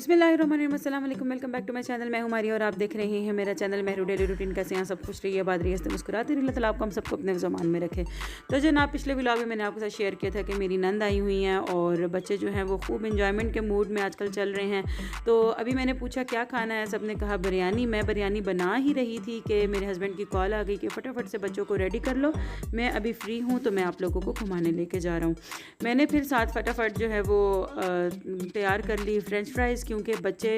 बिस्मिल्लाहिर्रहमानिर्रहीम, अस्सलाम वालेकुम, welcome back to my channel. मैं हूं मारिया और आप देख रहे हैं मेरा चैनल मेहरू डेली रूटीन। कैसे हैं सब? खुश रहिए, आबाद रहिए, हंसते मुस्कुराते रहिए। अल्लाह ताला आपको हम सबको अपने ज़मान में रखे। तो जनाब, पिछले व्लॉग में मैंने आपके साथ शेयर किया था कि मेरी नंद आई हुई हैं और बच्चे जो हैं वो खूब इंजॉयमेंट के मूड में आजकल चल रहे हैं। तो अभी मैंने पूछा क्या खाना है, सब ने कहा बिरयानी। मैं बिरयानी बना ही रही थी कि मेरे हस्बैंड की कॉल आ गई कि फटाफट से बच्चों को रेडी कर लो, मैं अभी फ्री हूँ तो मैं आप लोगों को घुमाने लेके जा रहा हूँ। मैंने फिर साथ फटाफट जो है वो तैयार कर ली फ़्रेंच फ्राइज़, क्योंकि बच्चे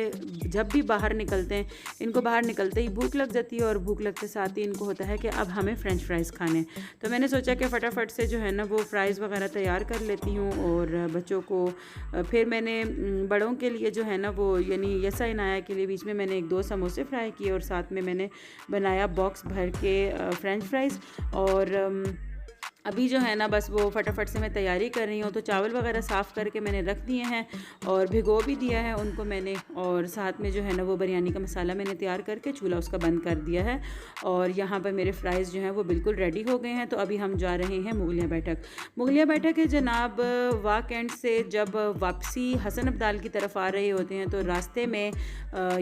जब भी बाहर निकलते हैं इनको बाहर निकलते ही भूख लग जाती है और भूख लगते साथ ही इनको होता है कि अब हमें फ़्रेंच फ्राइज़ खाने। तो मैंने सोचा कि फ़टाफट से जो है ना वो फ़्राइज़ वगैरह तैयार कर लेती हूँ और बच्चों को फिर मैंने बड़ों के लिए जो है ना वो यानी यसा इनाया के लिए बीच में मैंने 1-2 समोसे फ्राई किए और साथ में मैंने बनाया बॉक्स भर के फ़्रेंच फ्राइज़। और अभी जो है ना बस वो फटाफट से मैं तैयारी कर रही हूँ। तो चावल वगैरह साफ़ करके मैंने रख दिए हैं और भिगो भी दिया है उनको मैंने, और साथ में जो है ना वो बिरयानी का मसाला मैंने तैयार करके चूल्हा उसका बंद कर दिया है। और यहाँ पर मेरे फ़्राइज़ जो हैं वो बिल्कुल रेडी हो गए हैं। तो अभी हम जा रहे हैं मुगलिया बैठक। मुगलिया बैठक है जनाब, वाक एंड से जब वापसी हसन अब्दाल की तरफ आ रहे होते हैं तो रास्ते में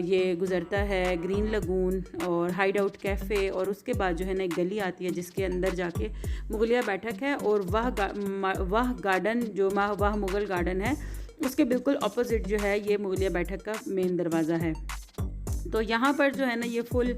ये गुज़रता है ग्रीन लगून और हाइड आउट कैफ़े, और उसके बाद जो है ना एक गली आती है जिसके अंदर जाके मुगलिया बैठक है। और वह गार्डन जो वह मुग़ल गार्डन है उसके बिल्कुल अपोजिट जो है ये मुगलिया बैठक का मेन दरवाज़ा है। तो यहाँ पर जो है ना ये फुल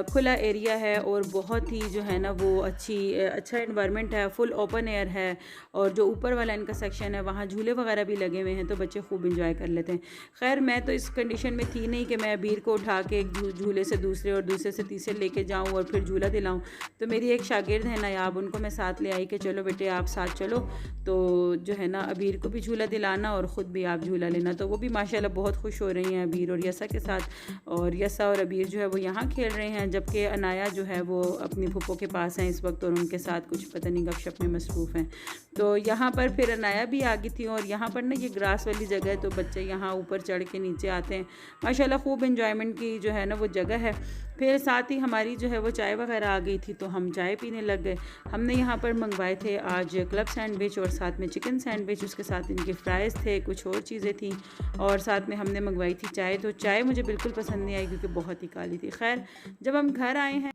खुला एरिया है और बहुत ही जो है ना वो अच्छा एनवायरनमेंट है, फुल ओपन एयर है। और जो ऊपर वाला इनका सेक्शन है वहाँ झूले वगैरह भी लगे हुए हैं तो बच्चे खूब इंजॉय कर लेते हैं। खैर मैं तो इस कंडीशन में थी नहीं कि मैं अबीर को उठा के एक झूले से दूसरे और दूसरे से तीसरे लेके जाऊँ और फिर झूला दिलाऊँ। तो मेरी एक शागिर्द है नायाब, उनको मैं साथ ले आई कि चलो बेटे आप साथ चलो, तो जो है ना अबीर को भी झूला दिलाना और ख़ुद भी आप झूला लेना। तो वो भी माशाल्लाह बहुत खुश हो रही हैं अबीर और यसा के साथ, और यसा और अबीर जो है वो यहाँ खेल रहे हैं, जबकि अनाया जो है वो अपनी फूफो के पास हैं इस वक्त और उनके साथ कुछ पता नहीं गपशप में मसरूफ़ हैं। तो यहाँ पर फिर अनाया भी आ गई थी और यहाँ पर ना ये ग्रास वाली जगह है तो बच्चे यहाँ ऊपर चढ़ के नीचे आते हैं। माशाल्लाह खूब इंजॉयमेंट की जो है ना वो जगह है। फिर साथ ही हमारी जो है वो चाय वगैरह आ गई थी तो हम चाय पीने लग गए। हमने यहाँ पर मंगवाए थे आज क्लब सैंडविच और साथ में चिकन सैंडविच, उसके साथ इनके फ़्राइज़ थे, कुछ और चीज़ें थी और साथ में हमने मंगवाई थी चाय। तो चाय मुझे बिल्कुल पसंद नहीं आई क्योंकि बहुत ही काली थी। खैर जब हम घर आए हैं,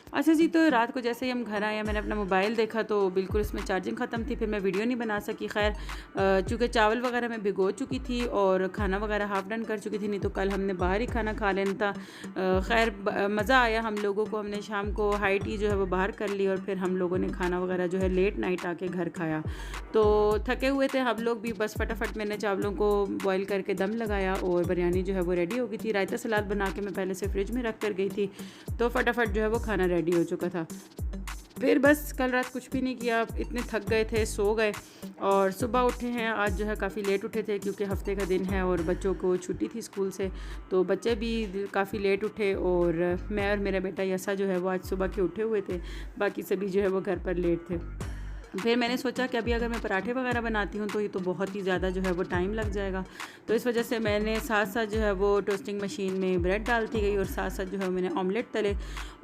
अच्छा जी, तो रात को जैसे ही हम घर आए मैंने अपना मोबाइल देखा तो बिल्कुल इसमें चार्जिंग ख़त्म थी, फिर मैं वीडियो नहीं बना सकी। खैर चूँकि चावल वगैरह मैं भिगो चुकी थी और खाना वगैरह हाफ़ डन कर चुकी थी, नहीं तो कल हमने बाहर ही खाना खा लेना था। खैर मज़ा आया हम लोगों को, हमने शाम को हाई टी जो है वो बाहर कर ली और फिर हम लोगों ने खाना वगैरह जो है लेट नाइट आके घर खाया। तो थके हुए थे हम लोग भी, बस फटाफट मैंने चावलों को बॉयल करके दम लगाया और बिरयानी जो है वो रेडी हो गई थी। रायता सलाद बना के मैं पहले से फ्रिज में रख कर गई थी तो फटाफट जो है वो खाना रेडी हो चुका था। फिर बस कल रात कुछ भी नहीं किया, इतने थक गए थे, सो गए और सुबह उठे हैं। आज जो है काफ़ी लेट उठे थे क्योंकि हफ्ते का दिन है और बच्चों को छुट्टी थी स्कूल से, तो बच्चे भी काफ़ी लेट उठे और मैं और मेरा बेटा यसा जो है वो आज सुबह के उठे हुए थे, बाकी सभी जो है वो घर पर लेट थे। फिर मैंने सोचा कि अभी अगर मैं पराठे वगैरह बनाती हूँ तो ये तो बहुत ही ज़्यादा जो है वो टाइम लग जाएगा, तो इस वजह से मैंने साथ साथ जो है वो टोस्टिंग मशीन में ब्रेड डालती गई और साथ साथ जो है मैंने ऑमलेट तले।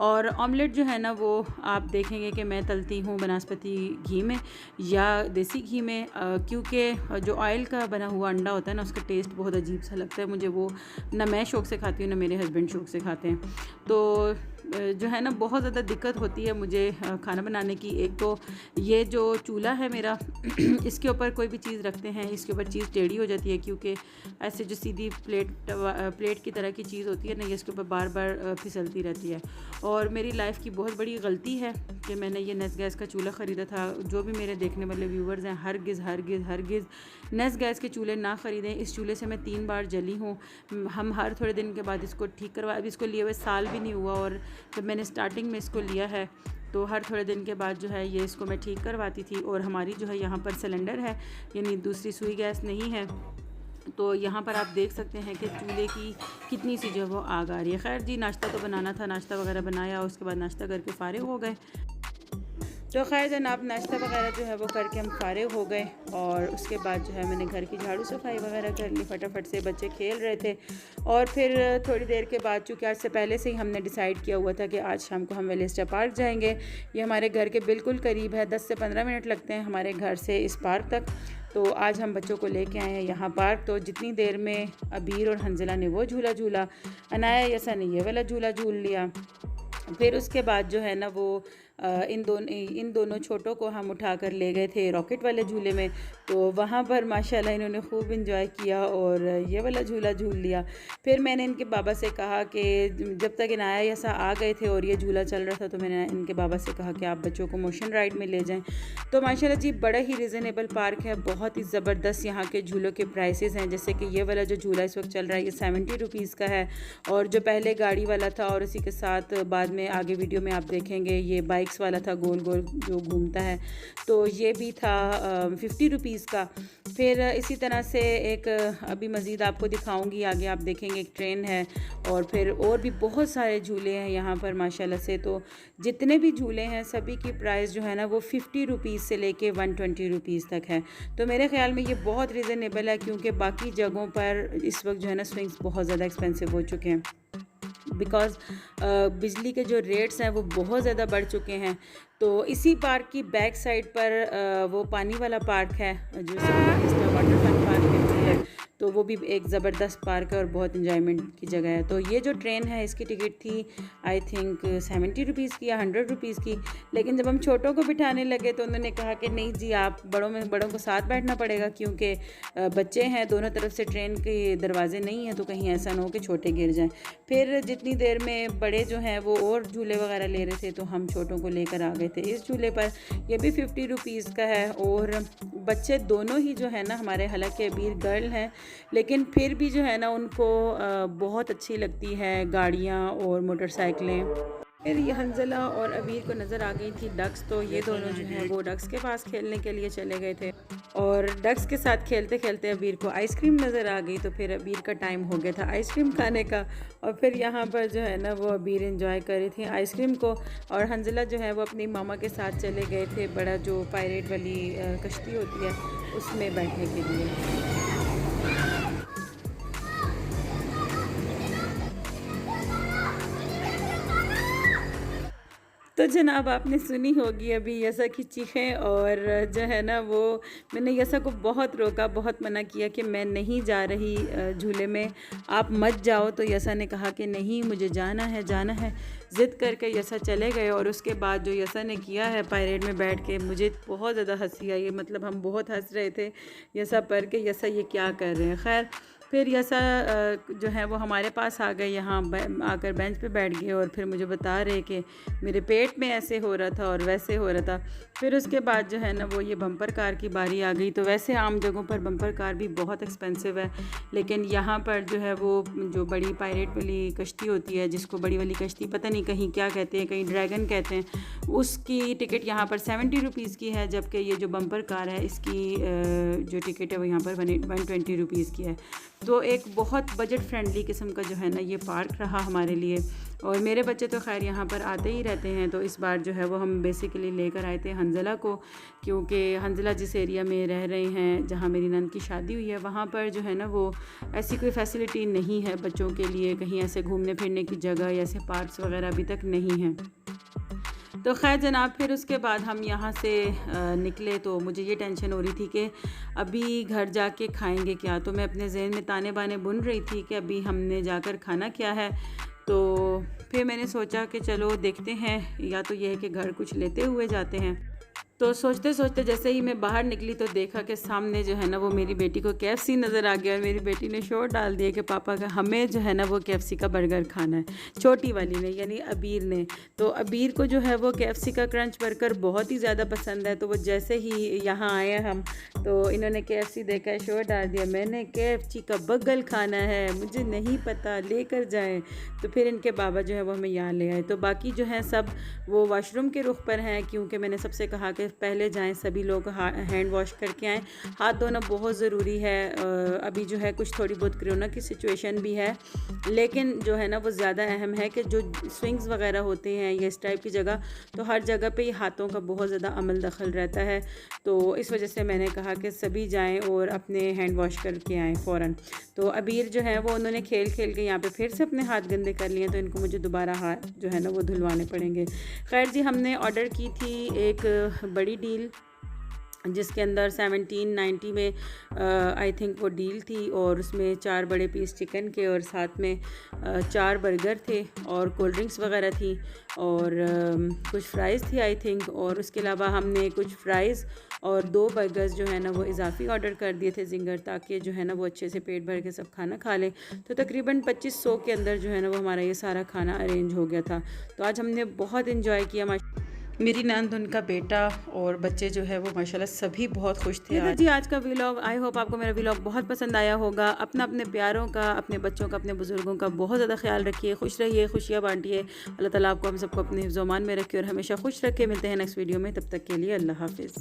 और ऑमलेट जो है ना वो आप देखेंगे कि मैं तलती हूँ बनास्पति घी में या देसी घी में, क्योंकि जो ऑयल का बना हुआ अंडा होता है ना उसका टेस्ट बहुत अजीब सा लगता है मुझे, वो ना मैं शौक़ से खाती हूँ ना मेरे हस्बैंड शौक़ से खाते हैं। तो जो है ना बहुत ज़्यादा दिक्कत होती है मुझे खाना बनाने की। एक तो ये जो चूल्हा है मेरा इसके ऊपर कोई भी चीज़ रखते हैं इसके ऊपर चीज़ टेढ़ी हो जाती है, क्योंकि ऐसे जो सीधी प्लेट की तरह की चीज़ होती है ना ये इसके ऊपर बार बार फिसलती रहती है। और मेरी लाइफ की बहुत बड़ी गलती है कि मैंने ये नेस गैस का चूल्हा ख़रीदा था। जो भी मेरे देखने वाले व्यूवर्स हैं हरगिज़ हरगिज़ हरगिज़ नेस गैस के चूल्हे ना ख़रीदें। इस चूल्हे से मैं 3 बार जली हूँ। हम हर थोड़े दिन के बाद इसको ठीक करवा, अभी इसको लिए हुए साल भी नहीं हुआ और जब मैंने स्टार्टिंग में इसको लिया है तो हर थोड़े दिन के बाद जो है ये इसको मैं ठीक करवाती थी। और हमारी जो है यहाँ पर सिलेंडर है यानी दूसरी सुई गैस नहीं है, तो यहाँ पर आप देख सकते हैं कि चूल्हे की कितनी सी जो वो आग आ रही है। खैर जी नाश्ता तो बनाना था, नाश्ता वगैरह बनाया, उसके बाद नाश्ता करके फ़ारिग हो गए। तो खैर जनाब नाश्ता वगैरह जो है वो करके हम फ़ारिग हो गए और उसके बाद जो है मैंने घर की झाड़ू सफाई वगैरह कर ली। फटाफट से बच्चे खेल रहे थे और फिर थोड़ी देर के बाद, चूँकि आज से पहले से ही हमने डिसाइड किया हुआ था कि आज शाम को हम वेलिस्टा पार्क जाएंगे। ये हमारे घर के बिल्कुल करीब है, 10 से 15 मिनट लगते हैं हमारे घर से इस पार्क तक। तो आज हम बच्चों को लेके आए हैं यहाँ पार्क। तो जितनी देर में अबीर और हंजला ने वो झूला झूला, अनाया यसा ने ये वाला झूला झूल लिया। फिर उसके बाद जो है ना वो इन दोनों छोटों को हम उठा कर ले गए थे रॉकेट वाले झूले में। तो वहाँ पर माशाल्लाह इन्होंने खूब इंजॉय किया और ये वाला झूला झूल लिया। फिर मैंने इनके बाबा से कहा कि जब तक इनाया ऐसा आ गए थे और ये झूला चल रहा था, तो मैंने इनके बाबा से कहा कि आप बच्चों को मोशन राइड में ले जाएं। तो माशाल्लाह जी बड़ा ही रिजनेबल पार्क है, बहुत ही ज़बरदस्त यहाँ के झूलों के प्राइसेस हैं। जैसे कि ये वाला जो झूला इस वक्त चल रहा है ये 70 रुपीज़ का है, और जो पहले गाड़ी वाला था और इसी के साथ बाद में आगे वीडियो में आप देखेंगे ये बाइक्स वाला था, गोल गोल जो घूमता है, तो ये भी था 50 रुपीज़ का। फिर इसी तरह से एक अभी मज़ीद आपको दिखाऊंगी, आगे आप देखेंगे एक ट्रेन है, और फिर और भी बहुत सारे झूले हैं यहाँ पर माशाल्लाह से। तो जितने भी झूले हैं सभी की प्राइस जो है ना वो 50 रुपीज़ से लेके 120 रुपीज़ तक है। तो मेरे ख़्याल में ये बहुत रिजनेबल है, क्योंकि बाकी जगहों पर इस वक्त जो है ना स्विंग्स बहुत ज़्यादा एक्सपेंसिव हो चुके हैं, बिकॉज़ बिजली के जो रेट्स हैं वो बहुत ज़्यादा बढ़ चुके हैं। तो इसी पार्क की बैक साइड पर वो पानी वाला पार्क है जो वाटर फन पार्क है, तो वो भी एक ज़बरदस्त पार्क है और बहुत इंजॉयमेंट की जगह है। तो ये जो ट्रेन है इसकी टिकट थी आई थिंक 70 रुपीज़ की या 100 रुपीज़ की, लेकिन जब हम छोटों को बिठाने लगे तो उन्होंने कहा कि नहीं जी आप बड़ों को साथ बैठना पड़ेगा, क्योंकि बच्चे हैं, दोनों तरफ से ट्रेन के दरवाजे नहीं हैं, तो कहीं ऐसा ना हो कि छोटे गिर जाएं। फिर जितनी देर में बड़े जो हैं वो और झूले वगैरह ले रहे थे, तो हम छोटों को लेकर आ गए थे इस झूले पर। ये भी 50 रुपीज़ का है, और बच्चे दोनों ही जो है ना हमारे, हालांकि अबीर गर्ल हैं लेकिन फिर भी जो है ना उनको बहुत अच्छी लगती है गाड़ियाँ और मोटरसाइकिलें। फिर ये हंजला और अबीर को नज़र आ गई थी डक्स, तो ये दोनों जो हैं वो डक्स के पास खेलने के लिए चले गए थे, और डक्स के साथ खेलते खेलते अबीर को आइसक्रीम नज़र आ गई। तो फिर अबीर का टाइम हो गया था आइसक्रीम खाने का, और फिर यहाँ पर जो है ना वो अबीर एंजॉय कर रही थी आइसक्रीम को, और हंजला जो है वो अपनी मामा के साथ चले गए थे बड़ा जो पायरेट वाली कश्ती होती है उसमें बैठने के लिए। तो जनाब आपने सुनी होगी अभी यसा की चीखें, और जो है ना वो मैंने यसा को बहुत रोका, बहुत मना किया कि मैं नहीं जा रही झूले में, आप मत जाओ। तो यसा ने कहा कि नहीं मुझे जाना है जाना है, ज़िद करके यसा चले गए। और उसके बाद जो यसा ने किया है पायरेट में बैठ के, मुझे बहुत ज़्यादा हंसी आई, मतलब हम बहुत हंस रहे थे यसा पर कि यसा ये क्या कर रहे हैं। खैर फिर यसा जो है वो हमारे पास आ गए, यहाँ आकर बेंच पे बैठ गए, और फिर मुझे बता रहे कि मेरे पेट में ऐसे हो रहा था और वैसे हो रहा था। फिर उसके बाद जो है ना वो ये बम्पर कार की बारी आ गई। तो वैसे आम जगहों पर बम्पर कार भी बहुत एक्सपेंसिव है, लेकिन यहाँ पर जो है वो जो बड़ी पायरेट वाली कश्ती होती है, जिसको बड़ी वाली कश्ती पता नहीं कहीं क्या कहते हैं, कहीं ड्रैगन कहते हैं, उसकी टिकट यहाँ पर 70 रुपीज़ की है, जबकि ये जो बम्पर कार है इसकी जो टिकट है वो यहाँ पर 120 रुपीज़ की है। तो एक बहुत बजट फ्रेंडली किस्म का जो है ना ये पार्क रहा हमारे लिए। और मेरे बच्चे तो खैर यहाँ पर आते ही रहते हैं, तो इस बार जो है वो हम बेसिकली लेकर आए थे हंजला को, क्योंकि हंजला जिस एरिया में रह रहे हैं जहाँ मेरी नंद की शादी हुई है वहाँ पर जो है ना वो ऐसी कोई फैसिलिटी नहीं है बच्चों के लिए, कहीं ऐसे घूमने फिरने की जगह या ऐसे पार्क्स वगैरह अभी तक नहीं हैं। तो खैर जनाब फिर उसके बाद हम यहाँ से निकले, तो मुझे ये टेंशन हो रही थी कि अभी घर जाके खाएंगे क्या। तो मैं अपने जहन में ताने बाने बुन रही थी कि अभी हमने जाकर खाना क्या है। तो फिर मैंने सोचा कि चलो देखते हैं, या तो ये है कि घर कुछ लेते हुए जाते हैं। तो सोचते सोचते जैसे ही मैं बाहर निकली तो देखा कि सामने जो है ना वो मेरी बेटी को KFC नज़र आ गया, और मेरी बेटी ने शोर डाल दिया कि पापा का हमें जो है ना वो KFC का बर्गर खाना है, छोटी वाली ने यानी अबीर ने। तो अबीर को जो है वो KFC का क्रंच बर्गर बहुत ही ज़्यादा पसंद है। तो वो जैसे ही यहाँ आए हम तो इन्होंने KFC देखा, शोर डाल दिया मैंने KFC का बर्गर खाना है, मुझे नहीं पता, लेकर जाएँ। तो फिर इनके बाबा जो है वो हमें यहाँ ले आए। तो बाकी जो है सब वो वाशरूम के रुख पर हैं, क्योंकि मैंने सबसे कहा कि पहले जाएं सभी लोग हैंड वॉश करके आएँ, हाथ धोना बहुत ज़रूरी है। अभी जो है कुछ थोड़ी बहुत कोरोना की सिचुएशन भी है, लेकिन जो है ना वो ज़्यादा अहम है कि जो स्विंग्स वगैरह होते हैं या इस टाइप की जगह, तो हर जगह पे ही हाथों का बहुत ज़्यादा अमल दखल रहता है। तो इस वजह से मैंने कहा कि सभी जाएँ और अपने हैंड वॉश करके आएँ फ़ौरन। तो अबीर जो है वो उन्होंने खेल खेल के यहाँ पे फिर से अपने हाथ गंदे कर लिए, तो इनको मुझे दोबारा हाथ जो है ना वो धुलवाने पड़ेंगे। खैर जी हमने ऑर्डर की थी एक बड़ी डील जिसके अंदर 1790 में आई थिंक वो डील थी, और उसमें 4 बड़े पीस चिकन के और साथ में 4 बर्गर थे और कोल्ड ड्रिंक्स वगैरह थी, और कुछ फ़्राइज़ थी आई थिंक, और उसके अलावा हमने कुछ फ़्राइज़ और 2 बर्गर्स जो है ना वो इजाफ़ी ऑर्डर कर दिए थे ज़िंगर, ताकि जो है ना वो अच्छे से पेट भर के सब खाना खा लें। तो तकरीबन 2500 के अंदर जो है ना वो हमारा ये सारा खाना अरेंज हो गया था। तो आज हमने बहुत इंजॉय किया। मेरी नंद, उनका बेटा और बच्चे जो है वो माशाल्लाह सभी बहुत खुश थे। ये जी आज का व्लॉग। आई होप आपको मेरा व्लॉग बहुत पसंद आया होगा। अपने प्यारों का, अपने बच्चों का, अपने बुज़ुर्गों का बहुत ज़्यादा ख्याल रखिए, खुश रहिए, खुशियाँ बांटिए। अल्लाह ताला आपको हम सबको अपने हिफ्ज़-ओ-मान में रखे और हमेशा खुश रखे। मिलते हैं नेक्स्ट वीडियो में, तब तक के लिए अल्लाह हाफ़िज़।